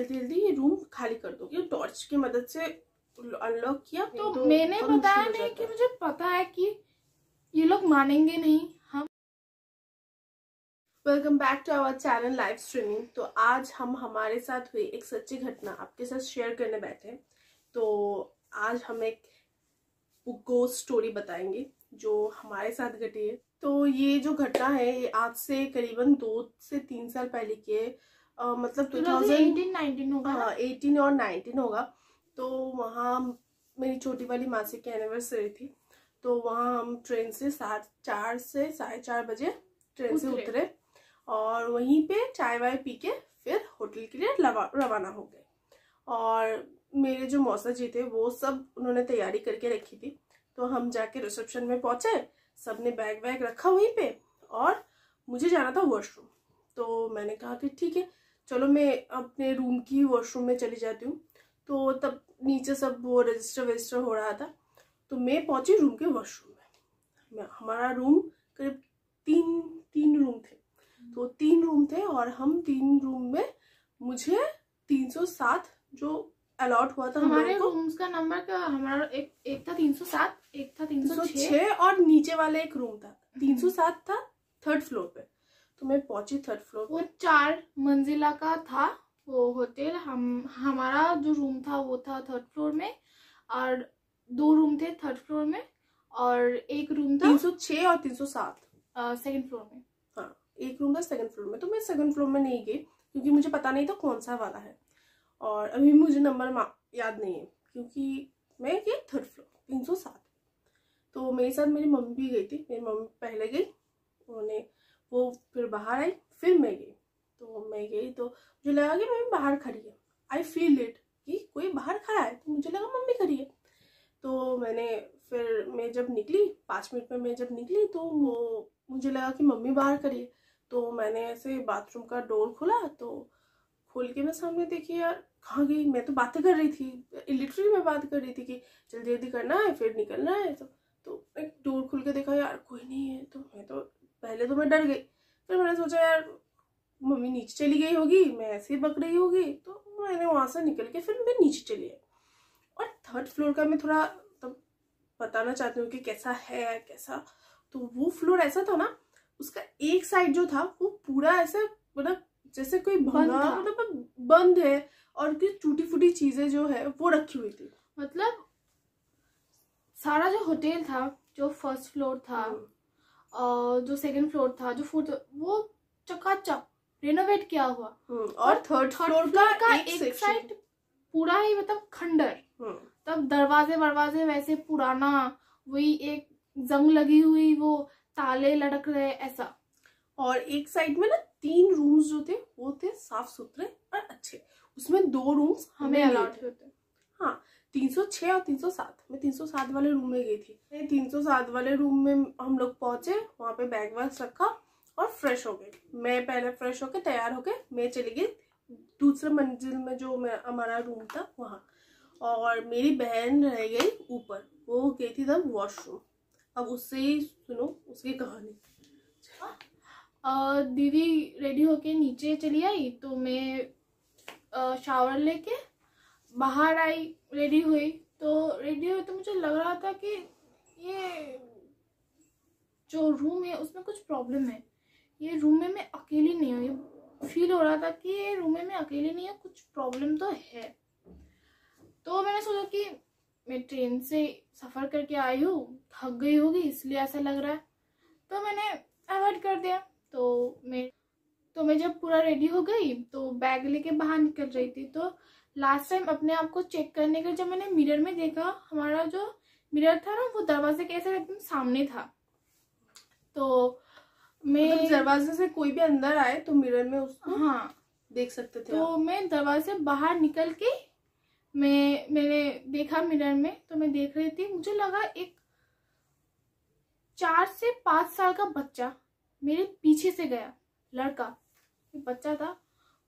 जल्दी जल्दी ये रूम खाली कर दो। ये टॉर्च की मदद से अनलॉक किया तो मैंने बताया नहीं कि मुझे पता है कि ये लोग मानेंगे नहीं। हम welcome back to our channel live streaming. तो आज हम हमारे साथ हुई एक सच्ची घटना आपके साथ शेयर करने बैठे हैं। तो आज हम एक गोस्ट स्टोरी बताएंगे जो हमारे साथ घटी है। तो ये जो घटना है ये आज से करीबन 2 से 3 साल पहले की है। मतलब 2018-19 होगा। हाँ 18 और 19 होगा। तो वहाँ मेरी छोटी वाली मासी की एनिवर्सरी थी। तो वहाँ हम ट्रेन से 4 से 4:30 बजे ट्रेन से उतरे और वहीं पे चाय वाय पी के फिर होटल के लिए रवाना हो गए। और मेरे जो मौसा जी थे वो सब उन्होंने तैयारी करके रखी थी। तो हम जाके रिसेप्शन में पहुंचे, सबने बैग वैग रखा वहीं पे और मुझे जाना था वॉशरूम। तो मैंने कहा कि ठीक है चलो मैं अपने रूम की वॉशरूम में चली जाती हूँ। तो तब नीचे सब वो रजिस्टर वजिस्टर हो रहा था। तो मैं पहुंची रूम के वॉशरूम में। हमारा रूम करीब तीन रूम थे। तो 3 रूम थे और हम 3 रूम में मुझे 307 जो अलॉट हुआ था हमारे रूम्स का नंबर का हमारा एक था 307, एक था 306 और नीचे वाले एक रूम था 307 था 3rd फ्लोर पे। तो मैं पहुंची 3rd फ्लोर पे। वो 4 मंजिला का था वो होटल। हमारा जो रूम था वो था 3rd फ्लोर में और 2 रूम थे 3rd फ्लोर में और एक रूम था 306 और 307 2nd फ्लोर में। हाँ एक रूम था 2nd फ्लोर में। तो मैं 2nd फ्लोर में नहीं गई क्योंकि मुझे पता नहीं था कौन सा वाला है और अभी मुझे नंबर याद नहीं है क्योंकि मैं गई 3rd फ्लोर 307। तो मेरे साथ मेरी मम्मी भी गई थी। मेरी मम्मी पहले गई, वो फिर बाहर आई, फिर मैं गई। तो मैं गई तो मुझे लगा कि मम्मी बाहर खड़ी है। आई फील इट कि कोई बाहर खड़ा है, तो मुझे लगा मम्मी खड़ी है। तो मैं जब निकली 5 मिनट में मैं जब निकली तो वो मुझे लगा कि मम्मी बाहर खड़ी है। तो मैंने ऐसे बाथरूम का डोर खोला, तो खोल के मैं सामने देखी यार कहाँ गई। मैं तो बातें कर रही थी, लिटरली मैं बात कर रही थी कि जल्दी जल्दी करना है फिर निकलना है। तो एक डोर खुल के देखा यार कोई नहीं है। तो पहले तो मैं डर गई। फिर मैंने सोचा यार मम्मी नीचे चली गई होगी, मैं ऐसे ही बक रही होगी। तो मैंने वहां से निकल के फिर मैं नीचे चली आई। और 3rd फ्लोर का मैं थोड़ा तब बताना चाहती हूँ कि कैसा है कैसा। तो वो फ्लोर ऐसा था ना, उसका एक साइड जो था वो पूरा ऐसा मतलब जैसे कोई भंगा मतलब बंद है और कुछ टूटी फूटी चीजें जो है वो रखी हुई थी। मतलब सारा जो होटल था, जो 1st फ्लोर था और जो 2nd फ्लोर था, जो 4th, वो चकाचक रेनोवेट किया हुआ। और 3rd फ्लोर का एक साइड पूरा ही मतलब खंडर। तब दरवाजे वैसे पुराना, वही एक जंग लगी हुई, वो ताले लटक रहे ऐसा। और एक साइड में ना 3 रूम्स जो थे वो थे साफ सुथरे और अच्छे। उसमें 2 रूम्स हमें अलॉट होते। हाँ 306 और 307। मैं 307 वाले रूम में गई थी। 307 वाले रूम में हम लोग पहुंचे, वहां पे बैग वैग रखा और फ्रेश हो गए। मैं पहले फ्रेश होके तैयार होके मैं चली गई दूसरे मंजिल में जो हमारा रूम था वहां। और मेरी बहन रह गई ऊपर, वो गई थी तब वॉशरूम। अब उससे ही सुनो उसकी कहानी। दीदी रेडी होके नीचे चली आई तो मैं शावर लेके बाहर आई, रेडी हुई। तो मुझे लग रहा था कि ये जो रूम है उसमें कुछ प्रॉब्लम है। ये रूम में मैं अकेली नहीं हूँ। ये फील हो रहा था कि ये रूम में मैं अकेली नहीं हूँ, कुछ प्रॉब्लम तो है। तो मैंने सोचा कि मैं ट्रेन से सफ़र करके आई हूँ, थक गई होगी इसलिए ऐसा लग रहा है। तो मैंने अवॉइड कर दिया। तो मैं जब पूरा रेडी हो गई तो बैग लेके बाहर निकल रही थी। तो लास्ट टाइम अपने आप को चेक करने के जब मैंने मिरर में देखा, हमारा जो मिरर था ना वो दरवाजे के ऐसे एकदम सामने था। तो मैं मतलब दरवाजे से कोई भी अंदर आए तो मिरर में उसको देख सकते थे। तो मैं दरवाजे से बाहर निकल के मैंने देखा मिरर में। तो मैं देख रही थी, मुझे लगा एक 4 से 5 साल का बच्चा मेरे पीछे से गया। लड़का, बच्चा था,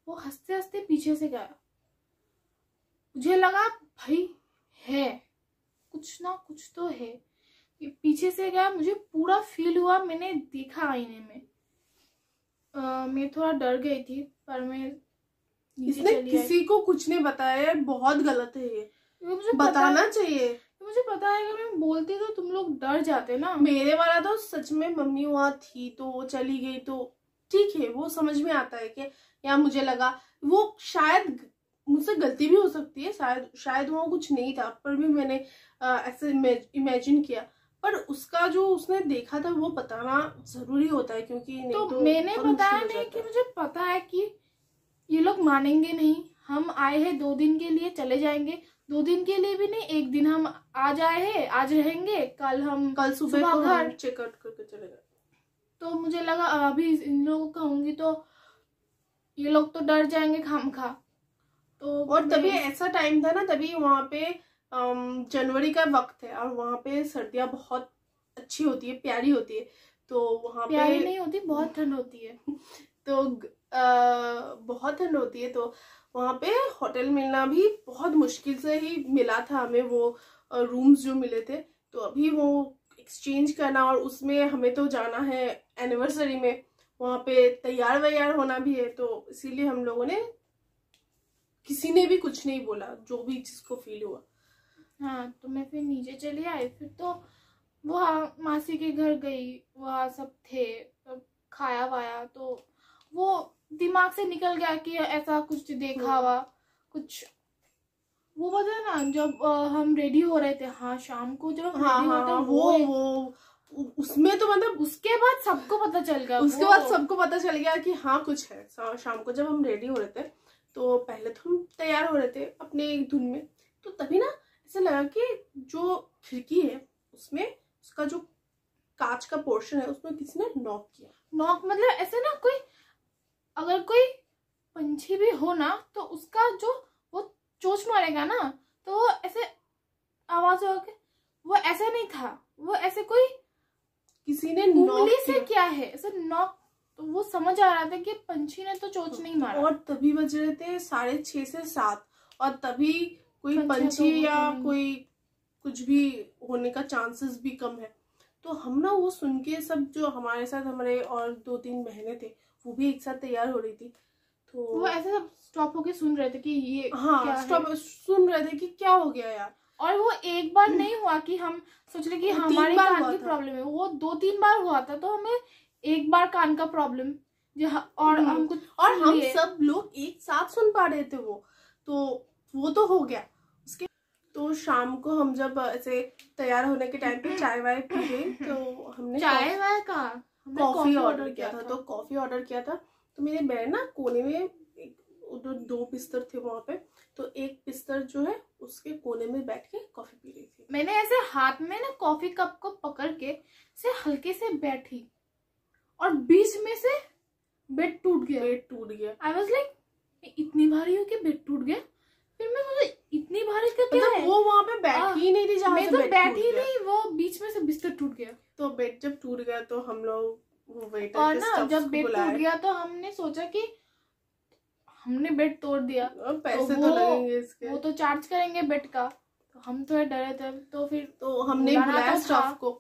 वो हंसते हंसते पीछे से गया। मुझे लगा भाई है कुछ ना कुछ तो है। ये पीछे से गया, मुझे पूरा फील हुआ, मैंने देखा आईने में। मैं थोड़ा डर गई थी पर मैं इसने किसी को कुछ नहीं बताया, बहुत गलत है ये, मुझे बताना चाहिए। मुझे पता है अगर मैं बोलती तो तुम लोग डर जाते ना। मेरे वाला तो सच में मम्मी वहां थी तो वो चली गई तो ठीक है, वो समझ में आता है कि या मुझे लगा वो शायद मुझसे गलती भी हो सकती है, शायद वहाँ कुछ नहीं था, पर भी मैंने ऐसे इमेजिन किया। पर उसका जो उसने देखा था वो बताना जरूरी होता है, क्योंकि नहीं तो मैंने बताया नहीं कि मुझे पता है कि ये लोग मानेंगे नहीं, हम आए हैं 2 दिन के लिए, चले जाएंगे। 2 दिन के लिए भी नहीं, 1 दिन हम आज आए हैं, आज रहेंगे, कल सुबह घर चेकआउट करके चले गए। तो मुझे लगा अभी इन लोगों को कहूंगी तो ये लोग तो डर जाएंगे खामखा। तो और तभी ऐसा टाइम था ना, तभी वहां पे जनवरी का वक्त है और वहां पे सर्दियां बहुत अच्छी होती है, प्यारी होती है। तो वहां प्यारी नहीं होती, बहुत ठंड होती है। तो बहुत ठंड होती है, तो वहां पे होटल मिलना भी बहुत मुश्किल से ही मिला था हमें, वो रूम्स जो मिले थे। तो अभी वो एक्सचेंज करना, और उसमें हमें तो जाना है एनिवर्सरी में, वहां पे तैयार वैयार होना भी है। तो इसीलिए हम लोगों ने, किसी ने भी कुछ नहीं बोला, जो भी जिसको फील हुआ। हाँ, तो मैं फिर नीचे चली आई। फिर तो वहाँ मासी के घर गई, वहाँ सब थे, खाया वाया, तो वो दिमाग से निकल गया कि ऐसा कुछ देखा हुआ कुछ। वो पता ना जब हम रेडी हो रहे थे, हाँ शाम को जब हम रेडी होते वो उसमें तो मतलब उसके बाद सबको पता चल गया, उसके बाद सबको पता चल गया कि हाँ कुछ है। शाम को जब हम रेडी हो रहे थे, तो पहले तो हम तैयार हो रहे थे अपने एक धुन में, तो तभी ना ऐसा लगा कि जो खिड़की है उसमें, उसका जो कांच का पोर्शन है उसमें किसी ने नॉक किया। नॉक मतलब ऐसे ना, कोई अगर कोई पंछी भी हो ना तो उसका जो वो चोंच मारेगा ना, तो वो ऐसे आवाज होगी, वो ऐसा नहीं था, वो ऐसे कोई किसी ने नॉक से क्या है ऐसे नॉक, तो वो समझ आ रहा था कि पंछी ने तो चोंच नहीं मारा। और तभी बज रहे थे 6:30 से 7, और तभी कोई पंछी या कोई कुछ भी होने का चांसेस भी कम है। तो हम ना वो सुन के सब, जो हमारे साथ हमारे और 2-3 बहनें थे, वो भी एक साथ तैयार हो रही थी। तो वो ऐसे सब स्टॉप होके सुन रहे थे कि ये हाँ स्टॉप सुन रहे थे कि क्या हो गया यार। और वो एक बार नहीं हुआ कि हम सोच रहे कि हमारे कान की प्रॉब्लम है, वो 2-3 बार हुआ था। तो हमें एक बार कान का प्रॉब्लम, और हम कुछ और हम सब लोग एक साथ सुन पा रहे थे, वो तो हो गया। उसके तो शाम को हम जब ऐसे तैयार होने के टाइम पे चाय वाय पी गई, तो हमने चाय वाय का कॉफी ऑर्डर किया था। तो कॉफी ऑर्डर किया था, तो मेरी बहन ना कोने में 2 बिस्तर थे वहां पे, तो एक बिस्तर जो है उसके कोने में बैठ के कॉफी पी रही थी। मैंने ऐसे हाथ में ना कॉफी कप को पकड़ के से हल्के से बैठी, और बीच में से बेड टूट गया। आई वाज लाइक इतनी भारी हो कि बेड टूट गया। फिर मैं मुझे इतनी भारी का क्या है, वो वहां पे बैठी ही नहीं थी जहां से मैं तो बैठी नहीं, वो बीच में से बिस्तर टूट गया। तो बेड जब टूट गया तो हम लोग वो वेटर और ना जब बेड टूट गया तो हमने सोचा कि हमने बेड तोड़ दिया, पैसे तो लगेंगे इसके, वो तो चार्ज करेंगे बेड का। तो हम थोड़े डरे थे, तो फिर तो हमने बुलाया स्टाफ को।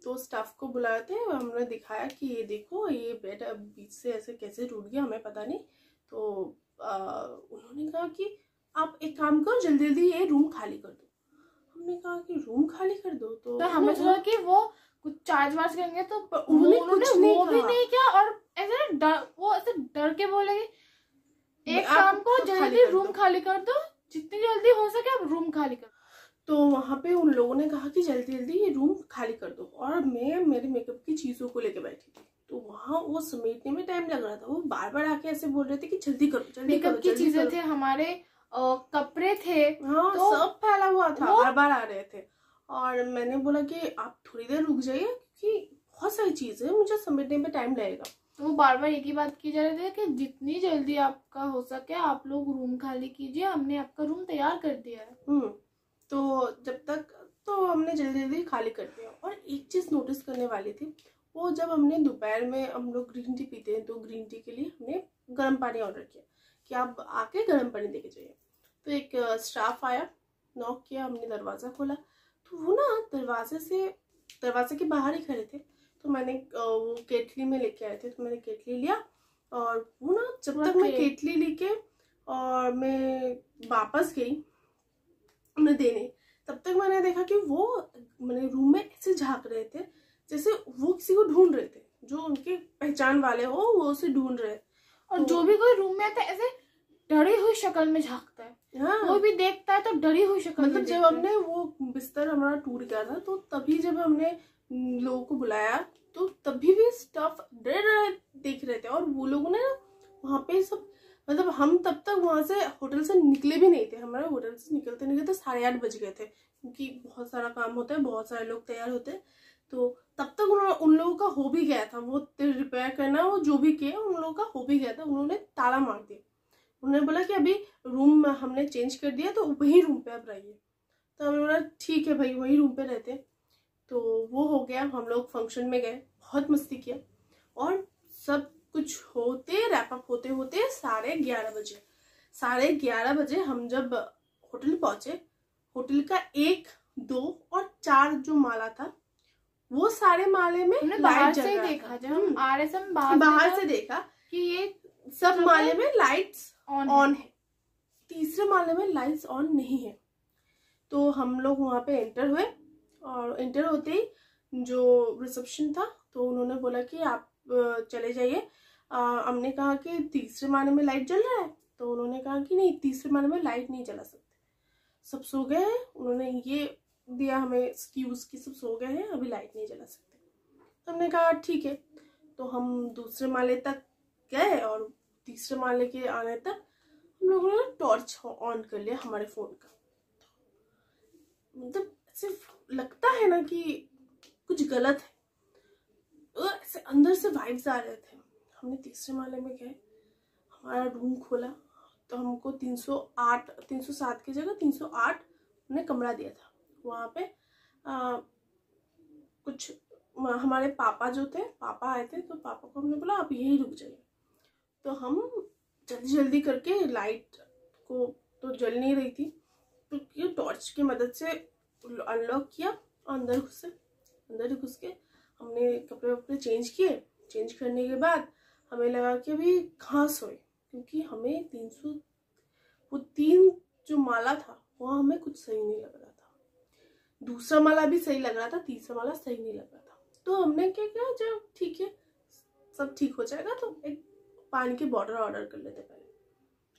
तो स्टाफ को बुलाए थे, हमने दिखाया कि ये देखो ये बेड अब बीच से ऐसे कैसे टूट गया, हमें पता नहीं। तो उन्होंने कहा कि आप एक काम करो, जल्दी जल्दी ये रूम खाली कर दो। हमने कहा कि रूम खाली कर दो, तो हमें सोचा कि वो कुछ चार्ज वार्ज करेंगे, तो उन्होंने वो भी नहीं किया। और ऐसे वो ऐसे डर के बोले एक काम को जल्दी रूम खाली कर दो, जितनी जल्दी हो सके आप रूम खाली कर दो। तो वहां पे उन लोगों ने कहा कि जल्दी जल्दी ये रूम खाली कर दो, और मैं मेरे मेकअप की चीजों को लेके बैठी थी। तो वहां वो समेटने में टाइम लग रहा था, वो बार बार आके ऐसे बोल रहे थे कि जल्दी करो जल्दी करो। मेकअप की चीजें थे, हमारे कपड़े थे, हाँ तो सब फैला हुआ था, बार बार आ रहे थे। और मैंने बोला कि आप थोड़ी देर रुक जाइए, क्योंकि बहुत सारी चीजें है, मुझे समेटने में टाइम लगेगा। तो वो बार बार एक ही बात की जा रही थी कि जितनी जल्दी आपका हो सके आप लोग रूम खाली कीजिए, हमने आपका रूम तैयार कर दिया है। तो जब तक तो हमने जल्दी जल्दी खाली कर दिया। और एक चीज नोटिस करने वाली थी, वो जब हमने दोपहर में, हम लोग ग्रीन टी पीते हैं, तो ग्रीन टी के लिए हमने गर्म पानी ऑर्डर किया कि आप आके गर्म पानी देके जाइए। तो एक स्टाफ आया, नॉक किया, हमने दरवाजा खोला, तो वो ना दरवाजे के बाहर ही खड़े थे। तो मैंने वो केटली में लेके आए थे, तो मैंने केटली लिया, और वो ना जब तक मैं केटली लेके और मैं वापस गई उन्हें देने। तब तक मैंने देखा कि वो मैंने रूम में ऐसे झांक रहे थे जैसे वो किसी को ढूंढ रहे थे, जो उनके पहचान वाले हो वो उसे ढूंढ रहे। और जो भी कोई रूम में आता है ऐसे डरी हुई शक्ल में झांकता है। हाँ, कोई भी देखता है तो डरी हुई शक्ल में मतलब जब हमने वो बिस्तर हमारा टूट गया था तो तभी जब हमने लोगों को बुलाया तो तभी भी स्टाफ डर देख रहे थे। और वो लोगों ने वहां पे सब, मतलब हम तब तक वहां से होटल से निकले भी नहीं थे। हमारे होटल से निकलते निकलते 8:30 बज गए थे, क्योंकि बहुत सारा काम होता है, बहुत सारे लोग तैयार होते हैं। तो तब तक उन लोगों का हो भी गया था, वो रिपेयर करना वो जो भी किया उन लोगों का हो भी गया था। उन्होंने ताला मार दिया, उन्होंने बोला कि अभी रूम हमने चेंज कर दिया तो वही रूम पे अब रहिए। तो हमने बोला ठीक है भाई, वही रूम पे रहते। तो वो हो गया, हम लोग फंक्शन में गए, बहुत मस्ती किया। और सब कुछ होते रैप अप होते होते 11:30 बजे, 11:30 बजे हम जब होटल पहुंचे, होटल का 1, 2 और 4 जो माला था वो सारे माले में बाहर से देखा। जब हम आ रहे थे बाहर से देखा कि ये सब माले में लाइट्स ऑन है, तीसरे माले में लाइट्स ऑन नहीं है। तो हम लोग वहां पे एंटर हुए और एंटर होते ही जो रिसेप्शन था तो उन्होंने बोला कि आप चले जाइए। हमने कहा कि तीसरे माले में लाइट जल रहा है, तो उन्होंने कहा कि नहीं, तीसरे माले में लाइट नहीं जला सकते, सब सो गए हैं। उन्होंने ये दिया हमें एक्सक्यूज कि सब सो गए हैं, अभी लाइट नहीं जला सकते। तो हमने कहा ठीक है। तो हम दूसरे माले तक गए और तीसरे माले के आने तक हम लोगों ने टॉर्च ऑन कर लिया हमारे फोन का। मतलब सिर्फ लगता है ना कि कुछ गलत है, तो ऐसे अंदर से वाइब्स आ रहे थे। हमने तीसरे माले में गए, हमारा रूम खोला तो हमको 307 की जगह 308 ने कमरा दिया था। वहां पे कुछ हमारे पापा जो थे, पापा आए थे, तो पापा को हमने बोला आप यहीं रुक जाइए। तो हम जल्दी जल्दी करके, लाइट को तो जल नहीं रही थी, तो टॉर्च की मदद से अनलॉक किया, अंदर घुस के हमने कपड़े वपड़े चेंज किए। चेंज करने के बाद हमें लगा कि अभी कहाँ सोए, क्योंकि हमें 3 जो माला था वहाँ हमें कुछ सही नहीं लग रहा था। दूसरा माला भी सही लग रहा था, तीसरा माला सही नहीं लग रहा था। तो हमने क्या किया, जब ठीक है सब ठीक हो जाएगा तो एक पानी की बॉटल ऑर्डर कर लेते। पहले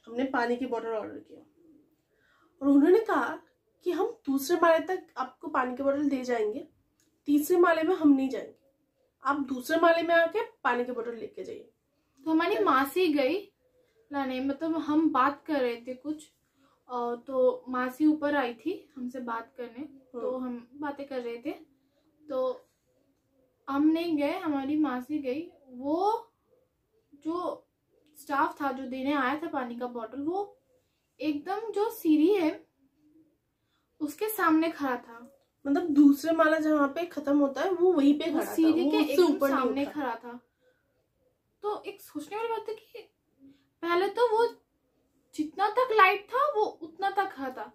हमने पानी की बॉटल ऑर्डर किया और उन्होंने कहा कि हम दूसरे माले तक आपको पानी की बोतल दे जाएंगे, तीसरे माले में हम नहीं जाएंगे, आप दूसरे माले में आके पानी की बोतल लेके जाइए। तो हमारी मासी गई लाने, मतलब हम बात कर रहे थे कुछ, तो मासी ऊपर आई थी हमसे बात करने, तो हम बातें कर रहे थे। तो हम नहीं गए, हमारी मासी गई। वो जो स्टाफ था जो देने आया था पानी का बोतल, वो एकदम जो सीढ़ी है उसके सामने खड़ा था। मतलब दूसरे माला जहाँ पे खत्म होता है वो वहीं पे खड़ा था, सीढ़ी के एकदम ऊपर सामने खड़ा था। तो एक सोचने वाली बात है कि पहले तो वो जितना तक लाइट था वो उतना तक खड़ा था,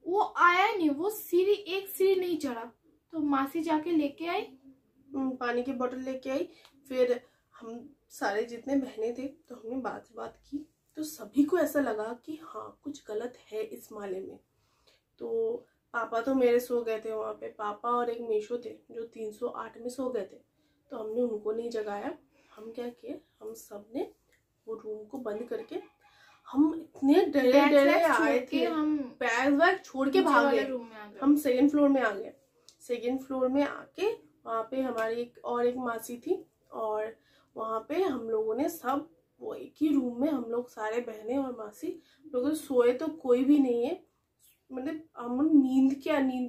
वो आया नहीं, वो सीढ़ी एक सीढ़ी नहीं चढ़ा। तो मासी जाके लेके आई, पानी की बोतल लेके आई। फिर हम सारे जितने बहने थे तो हमने बात की, तो सभी को ऐसा लगा कि हाँ कुछ गलत है इस माले में। तो पापा तो मेरे सो गए थे वहां पे, पापा और एक मीशो थे जो 308 में सो गए थे, तो हमने उनको नहीं जगाया। हम क्या किए, हम सब ने वो रूम को बंद करके, हम इतने डरे आए थे, हम बैग वैग छोड़ के भाग गए। हम सेकंड फ्लोर में आ गए। सेकंड फ्लोर में आके वहां पे हमारी एक मासी थी, और वहां पे हम लोगों ने सब वो एक ही रूम में, हम लोग सारे बहनें और मासी लोग सोए, तो कोई भी नहीं है। मतलब हम नींद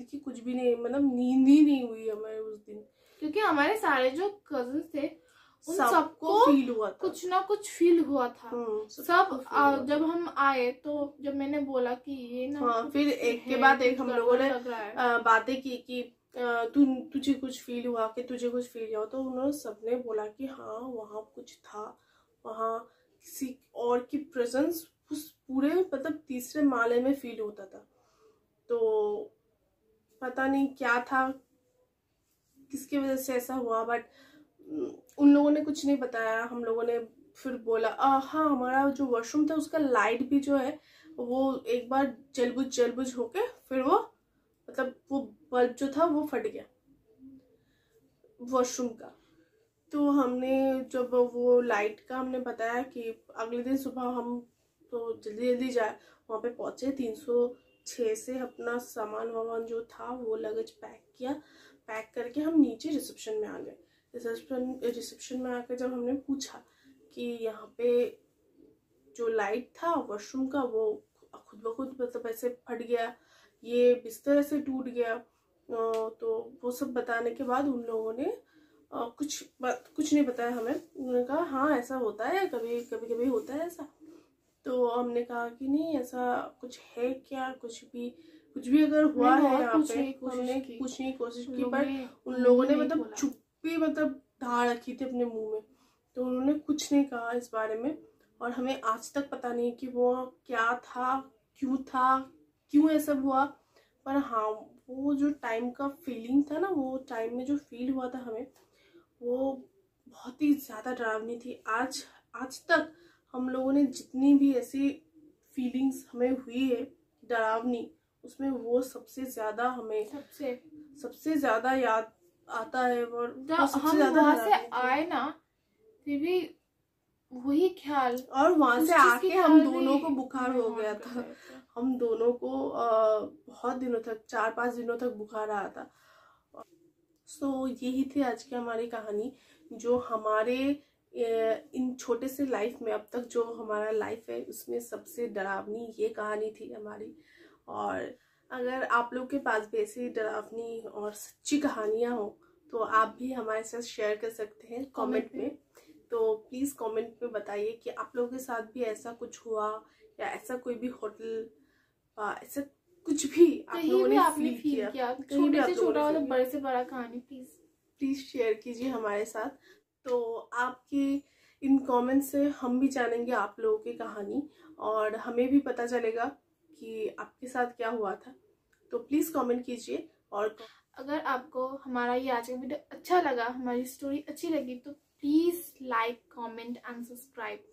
की कुछ भी नहीं, मतलब नींद ही नहीं हुई हमें उस दिन, क्योंकि हमारे सारे जो कजिन्स थे उन सबको फील हुआ था, कुछ ना कुछ फील हुआ था। सब जब हम आए तो जब मैंने बोला कि ये ना, हाँ, फिर एक के बाद एक हम लोगों ने बातें की कि तुझे कुछ फील हुआ, कि तुझे कुछ फील हुआ। तो उन्होंने सबने बोला कि हाँ वहाँ कुछ था, वहाँ किसी और की प्रेजेंस उस पूरे मतलब तीसरे माले में फील होता था। तो पता नहीं क्या था, किसकी वजह से ऐसा हुआ, बट उन लोगों ने कुछ नहीं बताया। हम लोगों ने फिर बोला हाँ हमारा जो वॉशरूम था उसका लाइट भी जो है वो एक बार जलबुझ होके फिर वो मतलब वो बल्ब जो था वो फट गया वॉशरूम का। तो हमने जब वो लाइट का हमने बताया कि अगले दिन सुबह हम तो जल्दी जाए वहाँ पे पहुँचे, 306 से अपना सामान वामान जो था वो लगेज पैक किया, पैक करके हम नीचे रिसेप्शन में आ गए। रिसेप्शन में आकर जब हमने पूछा कि यहाँ पे जो लाइट था वॉशरूम का वो खुद ब खुद मतलब ऐसे फट गया, ये बिस्तर ऐसे टूट गया, तो वो सब बताने के बाद उन लोगों ने कुछ नहीं बताया हमें। उन्होंने कहा हाँ ऐसा होता है, कभी होता है ऐसा। तो हमने कहा कि नहीं ऐसा कुछ है क्या, कुछ भी अगर हुआ है यहाँ पे। हमने पूछने की कोशिश की पर उन लोगों ने मतलब चुप्पी मतलब ढा रखी थी अपने मुंह में, तो उन्होंने कुछ नहीं कहा इस बारे में। और हमें आज तक पता नहीं कि वो क्या था, क्यों ऐसा हुआ। पर हाँ वो जो टाइम का फीलिंग था ना, वो टाइम में जो फील हुआ था हमें, वो बहुत ही ज़्यादा डरावनी थी। आज तक हम लोगों ने जितनी भी ऐसी फीलिंग्स हमें हुई है डरावनी, उसमें वो सबसे ज़्यादा हमें सबसे ज़्यादा याद आता है। और हम वहाँ से आए ना फिर भी वही ख्याल, और वहां से आके हम दोनों को बुखार हो गया था। हम दोनों को बहुत दिनों तक 4-5 दिनों तक बुखार आया था। सो यही थी आज की हमारी कहानी, जो हमारे इन छोटे से लाइफ में अब तक जो हमारा लाइफ है उसमें सबसे डरावनी ये कहानी थी हमारी। और अगर आप लोग के पास भी ऐसी डरावनी और सच्ची कहानियां हो तो आप भी हमारे साथ शेयर कर सकते हैं कमेंट में। तो प्लीज़ कमेंट में बताइए कि आप लोगों के साथ भी ऐसा कुछ हुआ, या ऐसा कोई भी होटल ऐसा कुछ भी आप लोगों ने फील किया, कहीं भी छोटा वाला बड़े से बड़ा कहानी प्लीज शेयर कीजिए हमारे साथ। तो आपके इन कमेंट से हम भी जानेंगे आप लोगों की कहानी, और हमें भी पता चलेगा कि आपके साथ क्या हुआ था। तो प्लीज कमेंट कीजिए। और अगर आपको हमारा ये आज का वीडियो अच्छा लगा, हमारी स्टोरी अच्छी लगी, तो please like, comment and subscribe.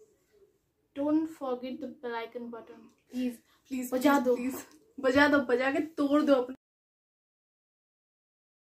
Don't forget the bell icon button. Please बजा दो, बजा के तोड़ दो अपने